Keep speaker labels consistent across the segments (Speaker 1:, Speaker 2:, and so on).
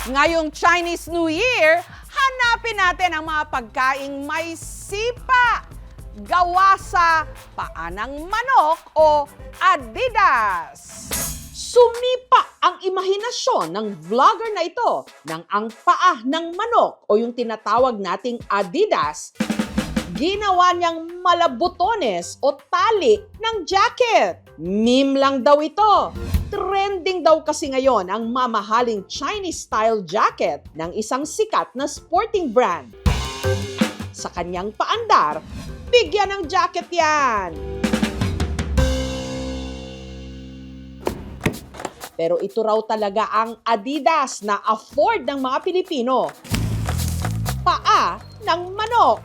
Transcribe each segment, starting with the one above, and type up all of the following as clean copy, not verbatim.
Speaker 1: Ngayong Chinese New Year, hanapin natin ang mga pagkaing may sipa gawa sa paa ng manok o Adidas. Sumipa ang imahinasyon ng vlogger na ito nang ang paa ng manok o yung tinatawag nating Adidas, ginawa niyang malabutones o tali ng jacket. Meme lang daw ito. Trending daw kasi ngayon ang mamahaling Chinese-style jacket ng isang sikat na sporting brand. Sa kanyang paandar, bigyan ng jacket yan. Pero ito raw talaga ang Adidas na afford ng mga Pilipino. Paa ng manok.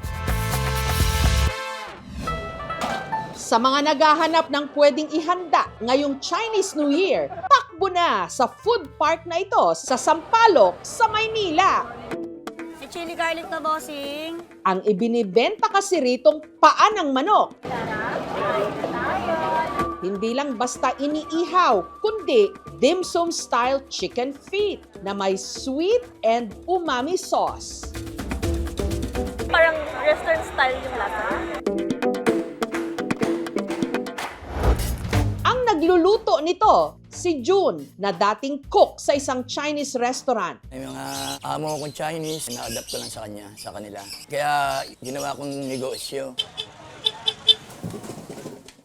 Speaker 1: Sa mga naghahanap ng pwedeng ihanda ngayong Chinese New Year, takbo na sa food park na ito sa Sampaloc, sa Maynila.
Speaker 2: May chili garlic na, bossing.
Speaker 1: Ang ibinibenta kasi ritong paa ng manok. Hindi lang basta iniihaw, kundi dim sum style chicken feet na may sweet and umami sauce.
Speaker 2: Parang restaurant style yung lasa.
Speaker 1: Ang nagluluto nito, si June, na dating cook sa isang Chinese restaurant.
Speaker 3: May mga amo kong Chinese, na-adapt ko lang sa kanila. Kaya ginawa kong negosyo.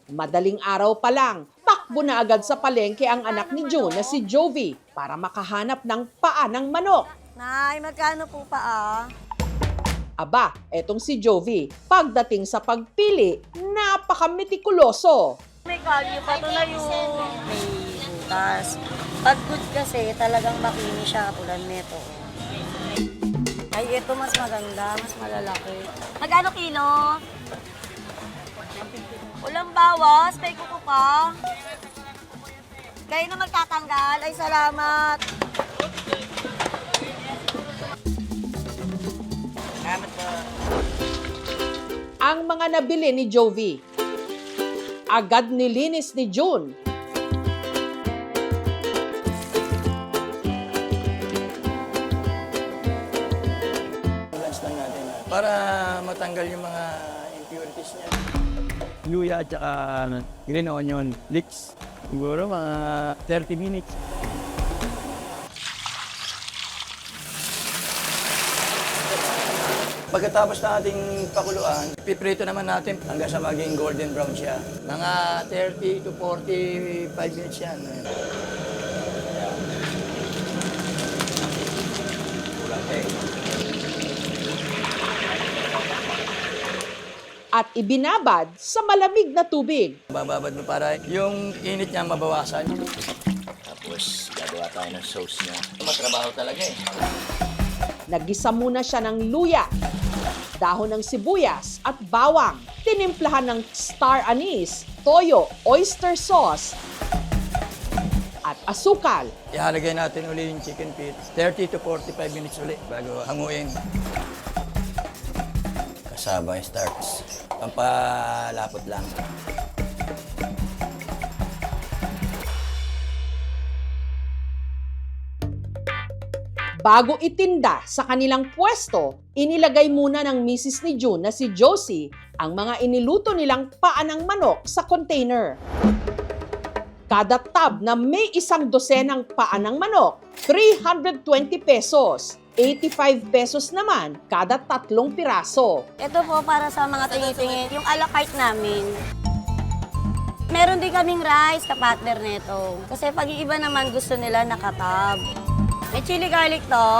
Speaker 1: Madaling araw pa lang, takbo na agad sa palengke ang anak ni June na si Jovi para makahanap ng paa ng manok.
Speaker 2: Nay, magkano po pa
Speaker 1: Aba, etong si Jovi, pagdating sa pagpili, napakametikuloso.
Speaker 2: May kalyo pa to na yung may butas. Pag good kasi, talagang makinis siya tulad nito. Ay, ito mas maganda, mas malalaki. Magkano kilo? Walang bawas, may kuko pa. Kayo na magtatanggal, ay salamat. Salamat po.
Speaker 1: Ang mga nabili ni Jovi, agad nilinis ni June.
Speaker 3: Lance lang natin para matanggal yung mga impurities niya. Luya at saka green onion leeks. Siguro mga 30 minutes. Pagkatapos ng ating pakuluan, piprito naman natin hanggang sa maging golden brown siya. Mga 30 to 45 minutes yan.
Speaker 1: At ibinabad sa malamig na tubig.
Speaker 3: Bababad mo para yung init niya mabawasan. Tapos gagawa tayo ng sauce niya. Matrabaho talaga eh.
Speaker 1: Nagisa muna siya ng luya, dahon ng sibuyas at bawang. Tinimplahan ng star anise, toyo, oyster sauce, at asukal.
Speaker 3: Ihalagay natin uli yung chicken feet. 30 to 45 minutes uli bago hanguin. Kasama yung starch. Pampalapot lang.
Speaker 1: Bago itinda sa kanilang pwesto, inilagay muna ng misis ni June na si Josie ang mga iniluto nilang paa ng manok sa container. Kada tab na may isang dosenang paa ng manok, 320 pesos. 85 pesos naman kada 3 piraso.
Speaker 2: Ito po para sa mga tingin-tingin, yung a la carte namin. Meron din kaming rice, kapatner nito. Kasi pag iba naman gusto nila nakatab. May chili garlic to.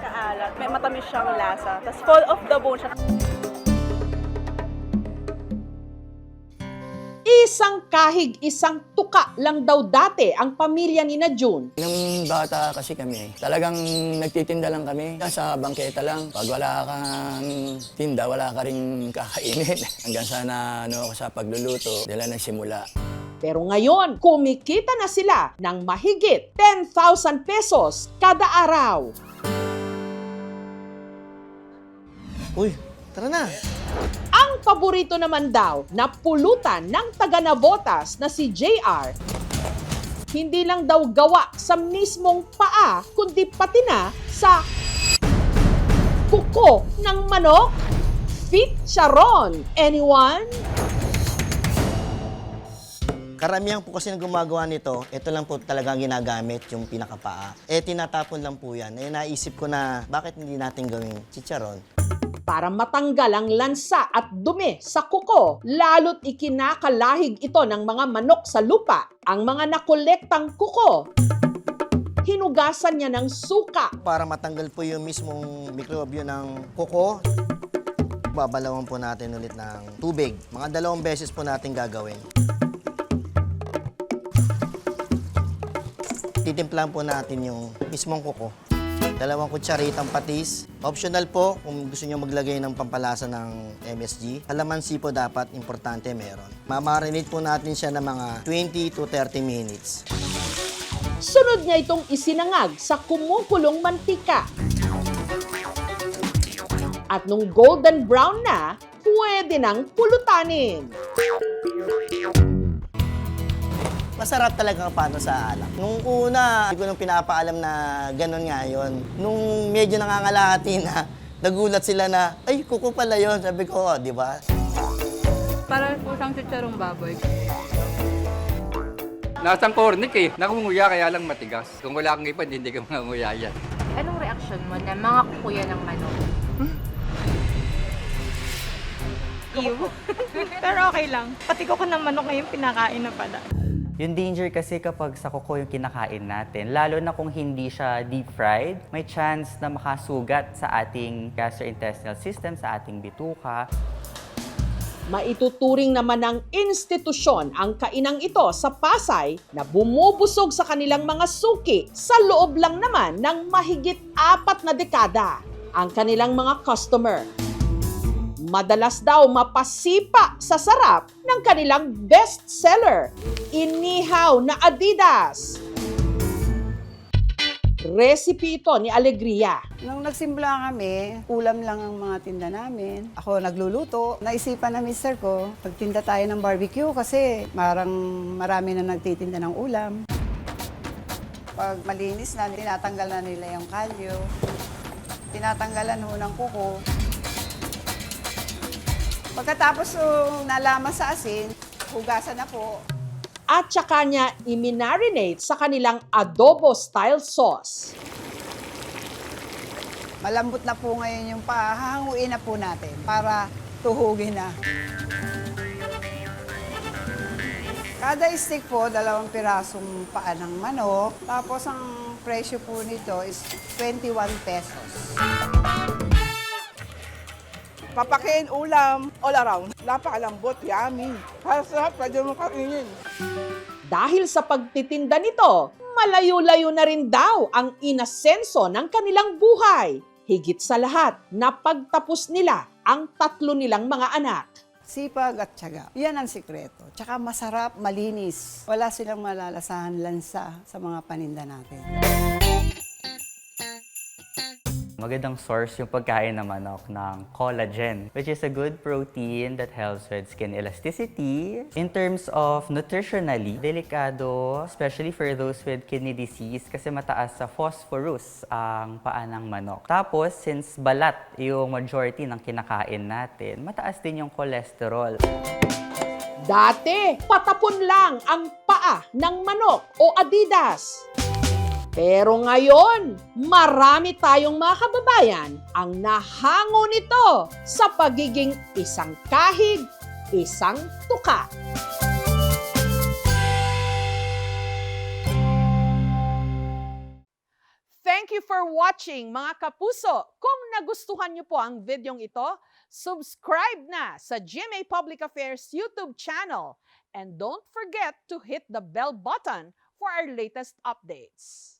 Speaker 4: Kaalat, may matamis siyang lasa. Tapos full of the bone siya.
Speaker 1: Isang kahig, isang tuka lang daw dati ang pamilya ni na June.
Speaker 3: Nung bata kasi kami, talagang nagtitinda lang kami. Sa bangketa lang. Pag wala kang tinda, wala ka rin kakainin. Hanggang sana sa pagluluto, nila nagsimula.
Speaker 1: Pero ngayon, kumikita na sila ng mahigit 10,000 pesos kada araw.
Speaker 5: Uy, tara na.
Speaker 1: Ang Ang paborito naman daw na pulutan ng taga-Navotas na si JR, hindi lang daw gawa sa mismong paa, kundi pati na sa kuko ng manok. Feet charon. Anyone?
Speaker 5: Karamihan po kasi na gumagawa nito, ito lang po talagang ginagamit, yung pinakapaa. Tinatapon lang po yan. Naisip ko na bakit hindi natin gawing chicharon.
Speaker 1: Para matanggal ang lansa at dumi sa kuko, lalo't ikinakalahig ito ng mga manok sa lupa. Ang mga nakolektang kuko, hinugasan niya ng suka.
Speaker 5: Para matanggal po yung mismong mikrobyo ng kuko, babalawan po natin ulit ng tubig. Mga 2 beses po natin gagawin. Titimplahan po natin yung mismong kuko. 2 kutsaritang patis. Optional po kung gusto nyo maglagay ng pampalasa ng MSG. Kalamansi po dapat, importante meron. Mamarinate po natin siya ng mga 20 to 30 minutes.
Speaker 1: Sunod niya itong isinangag sa kumukulong mantika. At nung golden brown na, pwede nang pulutanin.
Speaker 5: Masarap talaga paano sa alak. Nung una, hindi ko nung pinapaalam na gano'n nga yun. Nung medyo nangangalahati na, nagulat sila na, ay, kuko pala yun. Sabi ko, oh, di ba?
Speaker 6: Para po siyang chicharong baboy.
Speaker 7: Nasang cornic eh. Nakunguya kaya lang matigas. Kung wala kang ipad, hindi ka mangunguya yan.
Speaker 6: Anong reaksyon mo na mga kuya ng manok?
Speaker 4: Pero okay lang. Pati ko ng manok ngayon pinakain na pala.
Speaker 8: Yung danger kasi kapag sa kuko yung kinakain natin, lalo na kung hindi siya deep fried, may chance na makasugat sa ating gastrointestinal system, sa ating bituka.
Speaker 1: Maituturing naman ng institusyon ang kainang ito sa Pasay na bumubusog sa kanilang mga suki sa loob lang naman ng mahigit 4 na dekada ang kanilang mga customer. Madalas daw mapasipa sa sarap ng kanilang best seller, inihaw na Adidas. Recipe ito ni Alegria.
Speaker 9: Nung nagsimula kami, ulam lang ang mga tinda namin. Ako nagluluto. Naisipan na mister ko, pagtinda tayo ng barbecue kasi marami na nagtitinda ng ulam. Pag malinis na, tinatanggal na nila yung kalyo. Tinatanggalan ho ng kuko. Pagkatapos nalaman sa asin, hugasan na po.
Speaker 1: At saka niya i-marinate sa kanilang adobo-style sauce.
Speaker 9: Malambot na po ngayon yung paa. Hahanguin na po natin para tuhugin na. Kada stick po, 2 pirasong paa ng manok. Tapos ang presyo po nito is 21 pesos.
Speaker 4: Papakin ulam all around. Napakalambot, yummy. Sarap, pwede mo kainin.
Speaker 1: Dahil sa pagtitinda nito, malayo-layo na rin daw ang inasenso ng kanilang buhay. Higit sa lahat, napagtapos nila ang 3 nilang mga anak.
Speaker 9: Sipag at tiyaga. Yan ang sikreto. Tsaka masarap, malinis. Wala silang malalasahan lansa sa mga paninda natin.
Speaker 8: Magandang source yung pagkain ng manok ng collagen, which is a good protein that helps with skin elasticity. In terms of nutritionally, delikado, especially for those with kidney disease kasi mataas sa phosphorus ang paa ng manok. Tapos, since balat yung majority ng kinakain natin, mataas din yung cholesterol.
Speaker 1: Dati, patapon lang ang paa ng manok o Adidas. Pero ngayon, marami tayong mga kababayan ang nahango nito sa pagiging isang kahig, isang tuka. Thank you for watching mga kapuso. Kung nagustuhan niyo po ang videong ito, subscribe na sa GMA Public Affairs YouTube channel. And don't forget to hit the bell button for our latest updates.